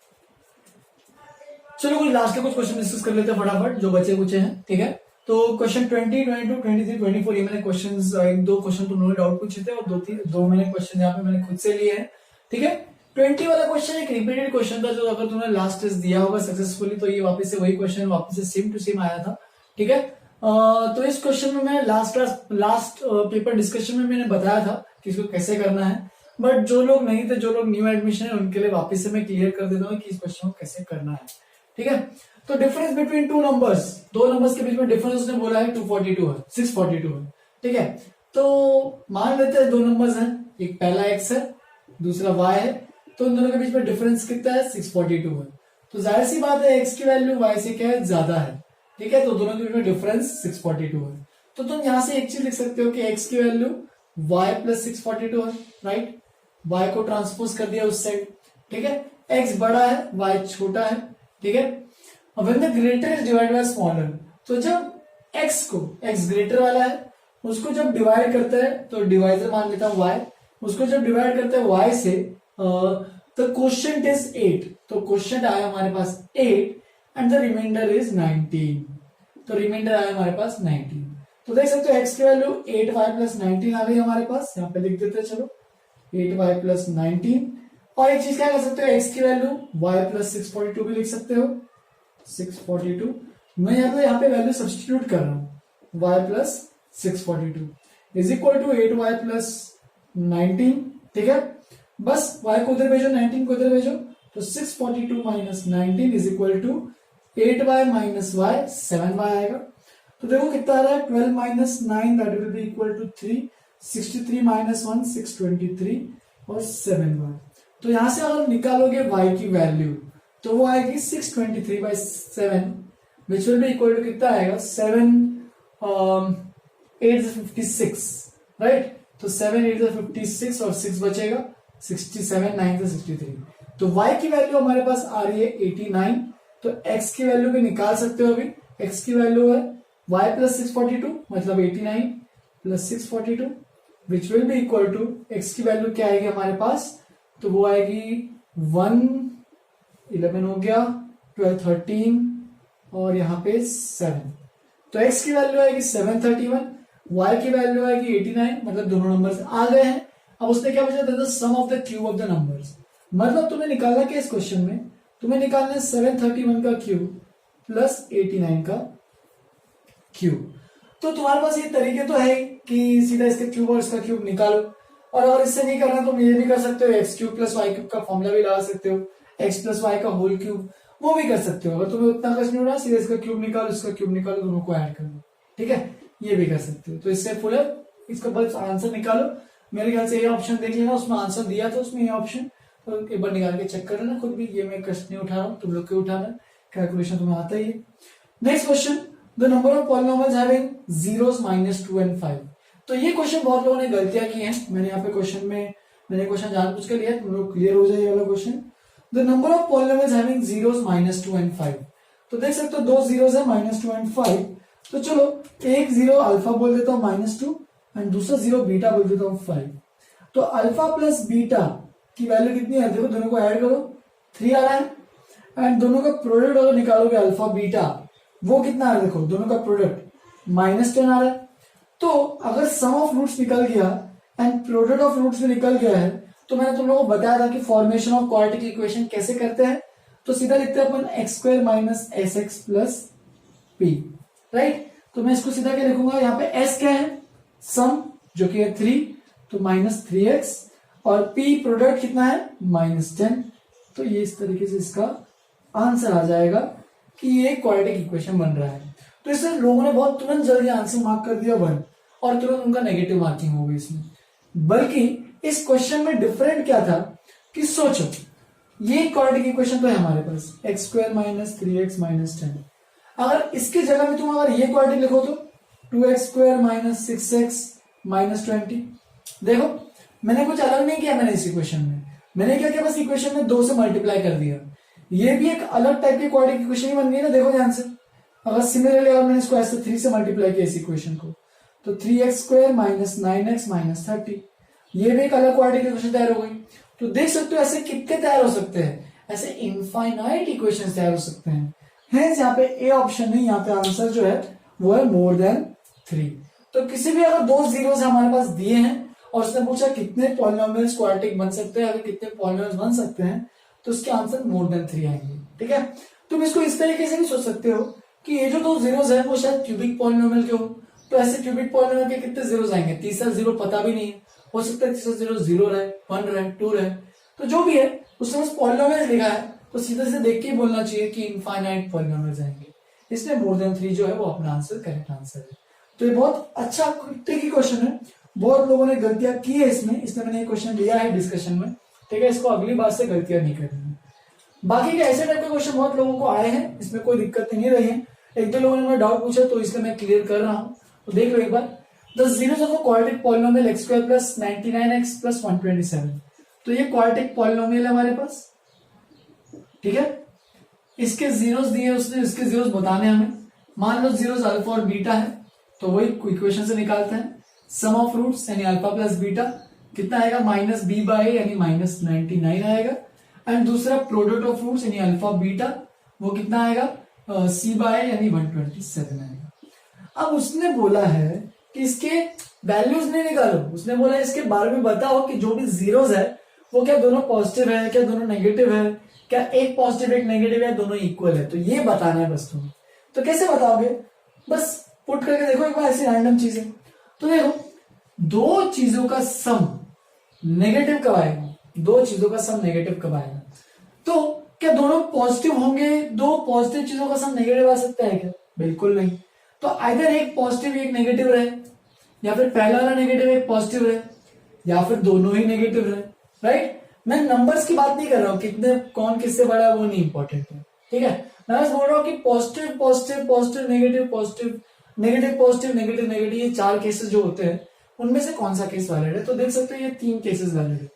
चलो कुछ लास्ट के कुछ क्वेश्चन डिस्कस कर लेते हैं फटाफट जो बचे कुछ हैं, ठीक है। तो क्वेश्चन 20, 22, 23, 24 ये मैंने क्वेश्चंस, एक दो क्वेश्चन तुम लोगों ने डाउट पूछे थे और दो मैंने क्वेश्चन यहाँ पे मैंने खुद से लिए हैं, ठीक है। 20 वाला क्वेश्चन एक रिपीटेड क्वेश्चन था, जो अगर तुमने लास्ट टेस्ट दिया होगा सक्सेसफुली तो ये वापस से वही क्वेश्चन वापस से सेम टू सेम आया था, ठीक है। तो इस क्वेश्चन में मैं लास्ट पेपर डिस्कशन में मैंने बताया था कि इसको कैसे करना है, बट जो लोग नहीं थे, जो लोग न्यू एडमिशन है, उनके लिए वापस से मैं क्लियर कर देता हूँ कि इस क्वेश्चन को कैसे करना है, ठीक है। तो डिफरेंस बिटवीन टू नंबर्स, दो नंबर्स के बीच में डिफरेंस उसने बोला है 242 है, 642 है, ठीक है। तो मान लेते हैं दो नंबर्स हैं, एक पहला x है दूसरा y है, तो इन दोनों के बीच में डिफरेंस कितना है, 642 है। तो जाहिर सी बात है x की वैल्यू y से क्या है, ज्यादा है, ठीक है। तो दोनों के बीच में डिफरेंस 642 है। तो तुम यहां से एक चीज लिख सकते हो कि x की वैल्यू y प्लस 642 है, राइट। y को ट्रांसपोज कर दिया उस साइड, ठीक है। x बड़ा है y छोटा है, ठीक है। When the greater is divided by smaller, तो जब x को, x ग्रेटर वाला है उसको जब डिवाइड करता है तो डिवाइजर मान लेता हूं y, उसको जब डिवाइड करता है y से, तो क्वोशिएंट इज 8, तो क्वोशिएंट आया हमारे पास 8 एंड द रिमाइंडर इज 19, तो रिमाइंडर आया हमारे पास 19। तो देख सकते हो x की वैल्यू 8y प्लस 19 आ गई हमारे पास, यहाँ पे लिख देते हैं, चलो 8y प्लस 19। और एक चीज क्या कर सकते हो, x की वैल्यू y प्लस 642 भी लिख सकते हो, 642। मैं यहाँ पे वैल्यू सब्स्टिट्यूट कर रहा हूं, y plus 642 is equal to 8y plus 19, ठीक है। बस y को उधर भेजो, 19 को उधर भेजो, तो 642 minus 19 is equal to 8y minus y, 7y आएगा। तो देखो कितना आ रहा है, 12 minus 9 that will be equal to 3, 63 minus 1 623 और 7y। तो यहां से अगर निकालोगे y की वैल्यू तो वो आएगी 623 by 7 which will be equal to कितना आएगा, 7 8 56, राइट। तो 7 8 56 और 6 बचेगा 67, 9 63। तो y की वैल्यू हमारे पास आ रही है 89। तो x की वैल्यू भी निकाल सकते हो अभी, x की वैल्यू है y प्लस 642 मतलब 89 plus 642 which will be equal to, x की वैल्यू क्या आएगी हमारे पास, तो वो आएगी 11 हो गया, 12 13 और यहाँ पे 7। तो x की वैल्यू आएगी 731, y की वैल्यू आएगी 89, मतलब दोनों नंबर्स आ गए हैं। अब उसने क्या पूछा था, sum of the cube of the numbers, मतलब तुम्हें निकालना क्या इस क्वेश्चन में, तुम्हें निकालना है 731 का क्यूब प्लस 89 का क्यूब। तो तुम्हारे पास ये तरीके तो है कि सीधा इसका क्यूब और इसका क्यूब निकालो, और अगर इससे नहीं करना तो ये भी कर सकते हो, x cube plus y cube का फॉर्मूला भी लगा सकते हो, एक्स प्लस वाई का होल क्यूब वो भी कर सकते हो। अगर तुम्हें उतना कष्ट नहीं हो रहा, सीधे इसका क्यूब निकालो इसका क्यूब निकालो, दोनों को ऐड कर लो, ठीक है, ये भी कर सकते हो। तो इससे फुल इसका बस आंसर निकालो, मेरे ख्याल से ये ऑप्शन देख लेना, उसमें आंसर दिया था उसमें ये ऑप्शन, तो एक बार निकाल के चेक कर लेना खुद भी, ये मैं कष्ट नहीं उठा रहा हूँ, तुम लोग को उठाना, कैलकुलेशन तुम्हें आता ही है। Next question, the number of polynomials having zeros -2 and 5। तो ये क्वेश्चन बहुत लोगों ने गलतियां की हैं, मैंने यहाँ पे क्वेश्चन में मैंने क्वेश्चन जानबूझ कर लिया, तुम लोग क्लियर हो जाए ये वाला question. The number of polynomials having zeros -2 and 5। तो देख सकते हो दो जीरोस है -2 and 5। तो चलो एक जीरो अल्फा बोल देता हूँ -2 एंड दूसरा जीरो बीटा बोल देता हूँ 5। तो अल्फा प्लस बीटा की वैल्यू कितनी है, देखो दोनों को ऐड करो 3 आ रहा है, एंड दोनों का प्रोडक्ट अगर निकालोगे अल्फा बीटा वो कितना आ रहा है, देखो दोनों का प्रोडक्ट -10 आ रहा है। तो अगर सम ऑफ रूट्स निकल गया एंड प्रोडक्ट ऑफ रूट्स भी निकल गया है, तो मैंने तुम लोगों को बताया था कि फॉर्मेशन ऑफ क्वाड्रेटिक इक्वेशन कैसे करते हैं। तो सीधा लिखते हैं अपन x² minus sx plus p, right. तो मैं इसको सीधा क्या लिखूंगा, यहाँ पे s क्या है, सम जो कि है 3, तो -3x, और p प्रोडक्ट कितना है -10। तो ये इस तरीके से इसका आंसर आ जाएगा कि ये क्वाड्रेटिक इक्वेशन बन रहा है। तो इससे लोगों ने बहुत तुरंत जल्दी आंसर मार्क कर दिया 1, और तुरंत उनका नेगेटिव मार्किंग हो गई इसमें। बल्कि इस क्वेश्चन में डिफरेंट क्या था कि सोचो ये क्वाड्रेटिक इक्वेशन तो है हमारे पास x² माइनस 3x माइनस 10। अगर इसकी जगह में तुम अगर ये क्वाड्रेटिक लिखो तो 2x² माइनस 6x माइनस 20। देखो मैंने कुछ अलग नहीं किया, मैंने इस इक्वेशन में मैंने क्या किया, बस इक्वेशन में 2 से मल्टीप्लाई कर दिया। ये भी एक अलग टाइप की क्वाड्रेटिक इक्वेशन ही बन गई ना, देखो ध्यान से। अगर सिमिलरली अगर मैंने इसको ऐसे 3 से मल्टीप्लाई किया इस इक्वेशन को, तो 3x² माइनस 9x माइनस 30, ये भी एक अलग क्वाड्रेटिक इक्वेशन तैयार हो गई। तो देख सकते हो ऐसे कितने तैयार हो सकते हैं, ऐसे इनफाइनाइट इक्वेशन तैयार हो सकते हैं। हेंस यहाँ पे ए ऑप्शन नहीं, यहाँ पे आंसर जो है वो है मोर देन 3। तो किसी भी अगर 2 जीरोस हमारे पास दिए हैं और उसने पूछा कितने पॉलिनोमियल्स क्वाड्रेटिक बन सकते हैं, अगर कितने पॉलिनोमियल्स बन सकते हैं, तो उसके आंसर मोर देन 3 आएंगे। ठीक है, तुम इसको इस तरीके से भी सोच सकते हो कि ये जो 2 जीरोस है वो शायद क्यूबिक पॉलिनोमियल के हो, तो ऐसे क्यूबिक पॉलिनोमियल के कितने जीरोस आएंगे, तीसरा जीरो पता भी नहीं है, हो सकता है तीसरा जीरो 0 रहे, 1 रहे, 2 रहे, तो जो भी है उसने बस पॉलिनोमियल लिखा है, तो सीधे से देख के ही बोलना चाहिए कि इनफाइनाइट पॉलिनोमियल्स आएंगे, इसलिए मोर देन 3 जो है वो अपना आंसर करेक्ट आंसर है। तो ये बहुत अच्छा ट्रिकी क्वेश्चन है, बहुत लोगों ने गलतियां की है इसमें, इसलिए मैंने ये क्वेश्चन लिया है डिस्कशन में। ठीक है, इसको अगली बार से गलतियां नहीं करनी है। बाकी के ऐसे टाइप के क्वेश्चन बहुत लोगों को आए हैं, इसमें कोई दिक्कत नहीं रही है। एक दो लोगों ने मुझे डाउट पूछा तो इसलिए मैं क्लियर कर रहा हूं, तो देख लो एक बार। The zeros of a quadratic polynomial x² plus 99x plus 127, तो ये क्वाड्रेटिक पॉलिनोमियल है हमारे पास। ठीक है, इसके जीरोस दिए उसने, इसके जीरोस बताने हमें। मान लो जीरोस अल्फा और बीटा है, तो वही इक्वेशन से निकालते हैं। सम ऑफ रूट्स यानी अल्फा प्लस बीटा कितना आएगा, माइनस बी बाई यानी माइनस 99 आएगा। एंड दूसरा प्रोडक्ट ऑफ रूट्स यानी अल्फा बीटा, वो कितना आएगा, सी बाई यानी 127 आएगा। अब उसने बोला है कि इसके वैल्यूज नहीं निकालो, उसने बोला इसके बारे में बताओ कि जो भी जीरोस है वो क्या दोनों पॉजिटिव है, क्या दोनों नेगेटिव है, क्या एक पॉजिटिव एक नेगेटिव है, दोनों इक्वल है, तो ये बताना है बस तुम्हें। तो कैसे बताओगे, बस पुट करके देखो एक बार ऐसी रैंडम चीजें। तो देखो दो चीजों का सम नेगेटिव कब आएगा, दो चीजों का सम नेगेटिव कब आएगा, तो क्या दोनों पॉजिटिव होंगे, दो पॉजिटिव चीजों का सम नेगेटिव आ सकता है क्या, बिल्कुल नहीं। तो आइदर एक पॉजिटिव एक नेगेटिव रहे, या फिर पहला वाला नेगेटिव एक पॉजिटिव रहे, या फिर दोनों ही नेगेटिव रहे, राइट। मैं नंबर्स की बात नहीं कर रहा हूं, कितने कौन किससे बड़ा है वो नहीं इंपॉर्टेंट है, ठीक है। मैं बस बोल रहा हूं कि positive positive positive negative positive negative positive negative negative, ये 4 केसेस जो होते हैं उनमें से कौन सा केस वैलिड है। तो देख सकते हो ये 3 केसेस वैलिड है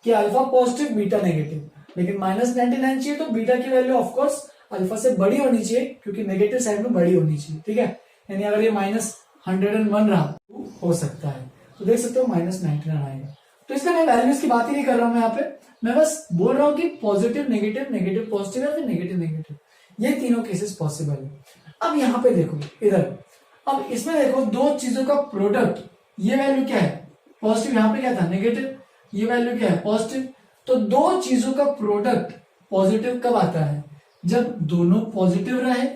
कि अल्फा पॉजिटिव बीटा नेगेटिव, लेकिन माइनस 99 चाहिए तो बीटा की वैल्यू ऑफकोर्स अल्फा से बड़ी होनी चाहिए, क्योंकि नेगेटिव साइड में बड़ी होनी चाहिए, ठीक है। यानी अगर ये माइनस 101 रहा हो सकता है, तो देख सकते हो माइनस 99 आएगा। तो इसलिए मैं वैल्यूज की बात ही नहीं कर रहा हूं यहाँ पे, मैं बस बोल रहा हूं कि पॉजिटिव नेगेटिव नेगेटिव पॉजिटिव या फिर नेगेटिव नेगेटिव, ये तीनों केसेस पॉसिबल है। अब यहाँ पे देखो इधर, अब इसमें देखो दो चीजों का प्रोडक्ट, ये वैल्यू क्या है पॉजिटिव, यहाँ पे क्या था नेगेटिव, ये वैल्यू क्या है पॉजिटिव। तो दो चीजों का प्रोडक्ट पॉजिटिव कब आता है, जब दोनों पॉजिटिव रहे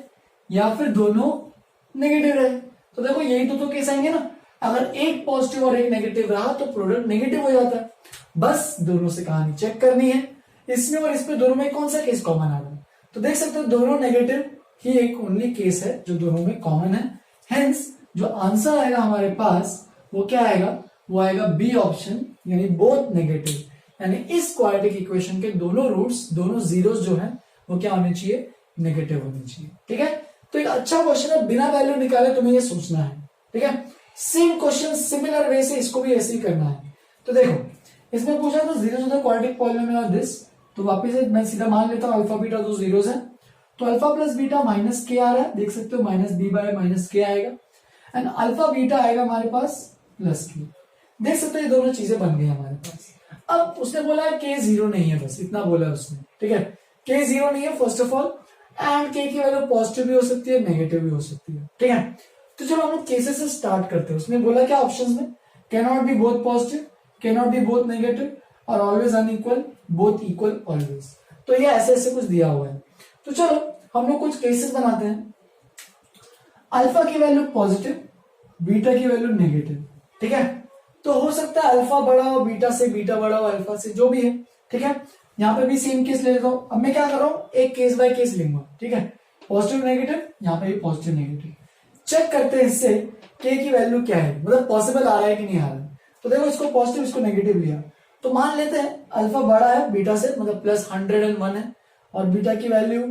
या फिर दोनों नेगेटिव रहे। तो देखो यही तो केस आएंगे ना, अगर एक पॉजिटिव और एक नेगेटिव रहा तो प्रोडक्ट नेगेटिव हो जाता है। बस दोनों से कहानी चेक करनी है, इसमें और इसमें दोनों में कौन सा केस कॉमन आ रहा है। तो देख सकते हो दोनों नेगेटिव ही एक ओनली केस है जो दोनों में कॉमन है। हेंस जो आंसर आएगा हमारे पास वो क्या आएगा, वो आएगा बी ऑप्शन, यानी बोथ नेगेटिव। यानी इस क्वाड्रेटिक इक्वेशन के दोनों रूट्स, दोनों जीरोस जो है वो क्या होने चाहिए, नेगेटिव होने चाहिए, ठीक है। तो एक अच्छा क्वेश्चन है, बिना वैल्यू निकाले तुम्हें ये सोचना है, ठीक है। सेम क्वेश्चन सिमिलर वे से इसको भी ऐसे ही करना है। तो देखो इसमें पूछा तो zeros of the quadratic polynomial of this, तो वापस से मैं सीधा मान लेता हूं अल्फा बीटा दो जीरोस है, तो अल्फा प्लस बीटा माइनस के आ रहा है, देख सकते हो माइनस बी बाय माइनस के आएगा, एंड अल्फा बीटा आएगा हमारे पास प्लस के। देख सकते हो ये दोनों चीजें बन गई हमारे पास। अब उसने बोला है के जीरो नहीं है, बस इतना बोला है उसने, ठीक है। के जीरो नहीं है फर्स्ट ऑफ ऑल, एंड के की वैल्यू पॉजिटिव भी हो सकती है नेगेटिव भी हो सकती है, ठीक है। तो चलो हम लोग केसेस से स्टार्ट करते हैं। उसने बोला क्या ऑप्शंस में, can not be both positive, can not be both negative, और always unequal, both equal always. तो ये ऐसे ऐसे कुछ दिया हुआ है। तो चलो हम लोग कुछ केसेस बनाते हैं। अल्फा की वैल्यू पॉजिटिव, बीटा की वैल्यू नेगेटिव, ठीक है। तो हो सकता है अल्फा बड़ा हो बीटा से, बीटा बड़ा हो अल्फा से, जो भी है, ठीक है। यहाँ पे भी सेम केस ले लेता हूं। अब मैं क्या कर रहा हूं, एक केस बाय केस लूंगा, ठीक है। पॉजिटिव नेगेटिव, यहाँ पे भी पॉजिटिव नेगेटिव। चेक करते हैं इससे के की वैल्यू क्या है, मतलब पॉसिबल आ रहा है कि नहीं आ रहा है। तो देखो इसको पॉजिटिव इसको नेगेटिव लिया, तो मान लेते हैं अल्फा बड़ा है बीटा से, मतलब प्लस 101 है, और बीटा की वैल्यू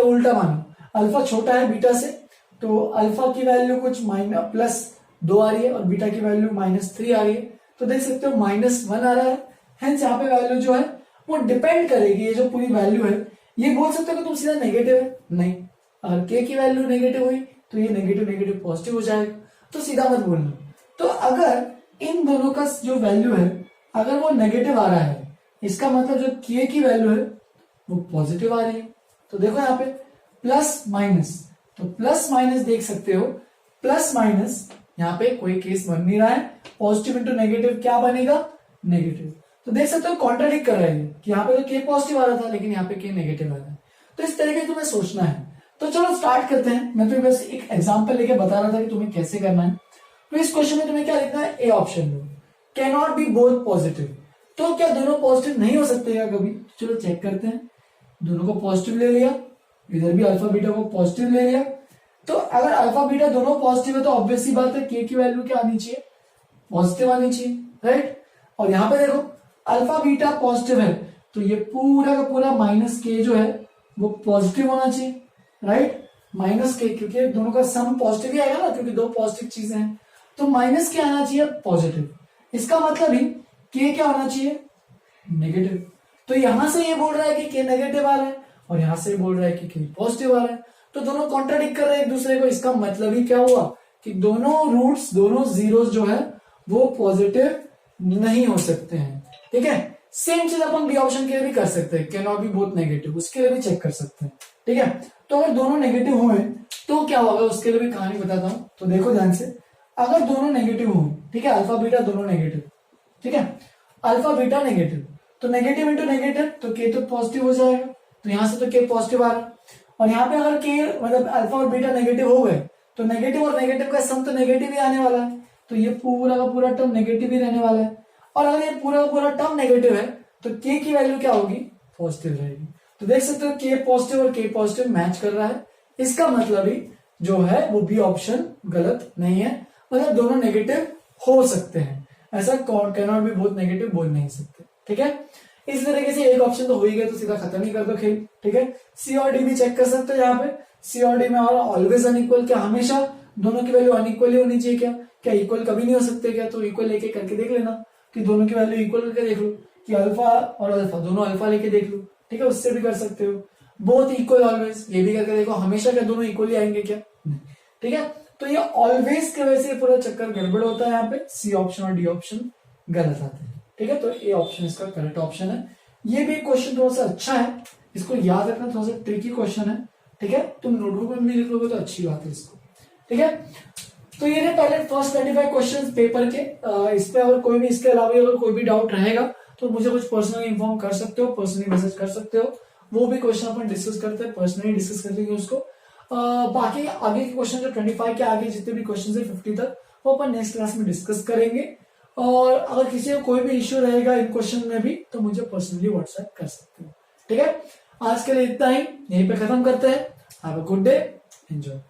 उल्टा मानो, अल्फा छोटा है बीटा से तो अल्फा की वैल्यू कुछ +2 आ रही है और बीटा की वैल्यू -3 आ रही है। तो देख सकते हो -1 आ रहा है। हेंस यहाँ पे वैल्यू जो है वो डिपेंड करेगी, ये जो पूरी वैल्यू है ये बोल सकते हो कि तुम सीधा नेगेटिव है, नहीं। अगर के की वैल्यू नेगेटिव हुई तो ये नेगेटिव नेगेटिव पॉजिटिव हो जाएगा, तो सीधा मत बोलना। तो अगर इन दोनों का जो वैल्यू है अगर वो नेगेटिव आ रहा है, इसका मतलब जो के की वैल्यू है वो पॉजिटिव आ रही है। तो देखो यहाँ पे प्लस माइनस, तो प्लस माइनस देख सकते हो, प्लस माइनस यहाँ पे कोई केस बन नहीं रहा है, पॉजिटिव इंटू नेगेटिव क्या बनेगा, नेगेटिव। तो देख सकते हो कॉन्ट्राडिक्ट कर रहा है कि यहाँ पे तो के पॉजिटिव आ रहा था लेकिन यहाँ पे के नेगेटिव आ रहा है। तो इस तरीके से तुम्हें सोचना है। तो चलो स्टार्ट करते हैं। मैं तुम्हें बस एक एग्जांपल लेके बता रहा था कि तुम्हें कैसे करना है। तो इस क्वेश्चन में तुम्हें क्या लिखना है, ए ऑप्शन में can not be both positive. तो क्या दोनों पॉजिटिव नहीं हो सकते क्या कभी? चलो चेक करते हैं। दोनों को पॉजिटिव ले लिया, इधर भी अल्फा बीटा को पॉजिटिव ले लिया। तो अगर अल्फा बीटा दोनों पॉजिटिव है तो ऑब्वियस सी बात है के की वैल्यू क्या आनी चाहिए, पॉजिटिव आनी चाहिए, राइट। और यहाँ पे देखो अल्फा बीटा पॉजिटिव है तो ये पूरा का पूरा माइनस के जो है वो पॉजिटिव होना चाहिए, राइट। माइनस के, क्योंकि दोनों का सम पॉजिटिव ही आएगा ना, क्योंकि दो पॉजिटिव चीजें हैं। तो माइनस के आना चाहिए पॉजिटिव, इसका मतलब ही के क्या होना चाहिए, नेगेटिव। तो यहां से ये बोल रहा है कि के नेगेटिव आ रहा है और यहां से बोल रहा है कि के पॉजिटिव आ रहा है। तो दोनों कॉन्ट्राडिक्ट कर रहे हैं एक दूसरे को। इसका मतलब ही क्या हुआ कि दोनों रूट्स, दोनों जीरोस जो है वो पॉजिटिव नहीं हो सकते हैं, ठीक है। सेम चीज अपन बी ऑप्शन के लिए भी कर सकते हैं, can not be both negative, उसके लिए भी चेक कर सकते हैं, ठीक है। तो अगर दोनों नेगेटिव हुए तो क्या होगा, उसके लिए भी कहानी बताता हूं। तो देखो ध्यान से, अगर दोनों नेगेटिव हुए, ठीक है, अल्फा बीटा दोनों नेगेटिव, ठीक है, अल्फा बीटा नेगेटिव, तो नेगेटिव इंटू नेगेटिव तो के तो पॉजिटिव हो जाएगा। तो यहां से तो के पॉजिटिव आ रहा है और यहाँ पे अगर के मतलब अल्फा और बीटा नेगेटिव हो गए तो नेगेटिव और नेगेटिव का सम तो नेगेटिव ही आने वाला है। तो ये पूरा का पूरा टर्म नेगेटिव ही रहने वाला है। और अगर ये पूरा का पूरा टर्म नेगेटिव है तो के की वैल्यू क्या होगी, पॉजिटिव रहेगी। तो देख सकते हो के पॉजिटिव और के पॉजिटिव मैच कर रहा है। इसका मतलब ही जो है वो बी ऑप्शन गलत नहीं है, मतलब दोनों नेगेटिव हो सकते हैं। ऐसा can not be both negative बोल नहीं सकते, ठीक है। इस तरीके से एक ऑप्शन तो हो ही गया, तो सीधा खत्म ही कर दो खेल, ठीक है। सी और डी भी चेक कर सकते हो यहाँ पे। सी और डी में और ऑलवेज अनइक्वल, क्या हमेशा दोनों की वैल्यू अनइक्वल ही होनी चाहिए क्या? क्या इक्वल कभी नहीं हो सकते क्या? तो इक्वल लेके करके देख लेना कि दोनों की वैल्यू इक्वल करके देख लो कि अल्फा और अल्फा दोनों अल्फा लेके देख लो, ठीक है, उससे भी कर सकते हो। बोथ इक्वल ऑलवेज, ये भी करके देखो हमेशा क्या दोनों इक्वली आएंगे क्या, ठीक है। तो ये ऑलवेज की वजह से पूरा चक्कर गड़बड़ होता है। यहाँ पे सी ऑप्शन और डी ऑप्शन गलत आते हैं, ठीक है। तो ए ऑप्शन इसका करेक्ट ऑप्शन है। ये भी क्वेश्चन थोड़ा सा अच्छा है, इसको याद रखना, थोड़ा सा ट्रिकी क्वेश्चन है, ठीक है। तुम नोटबुक में भी लिख लोगे तो अच्छी बात है इसको, ठीक है। तो ये ने पहले फर्स्ट 25 क्वेश्चंस पेपर के। इस पे और कोई भी इसके अलावा अगर कोई भी डाउट रहेगा तो मुझे कुछ पर्सनली इन्फॉर्म कर सकते हो, पर्सनली मैसेज कर सकते हो। वो भी क्वेश्चन अपन डिस्कस करते हैं, पर्सनली डिस्कस कर लेंगे उसको। बाकी आगे के क्वेश्चन जो 25 के आगे जितने भी क्वेश्चन है 50 तक, वो अपन नेक्स्ट क्लास में डिस्कस करेंगे। और अगर किसी को कोई भी इश्यू रहेगा इन क्वेश्चन में भी तो मुझे पर्सनली व्हाट्सएप कर सकते हो, ठीक है। आज के लिए इतना ही, यहीं पे खत्म करते हैं। Have a good day, enjoy.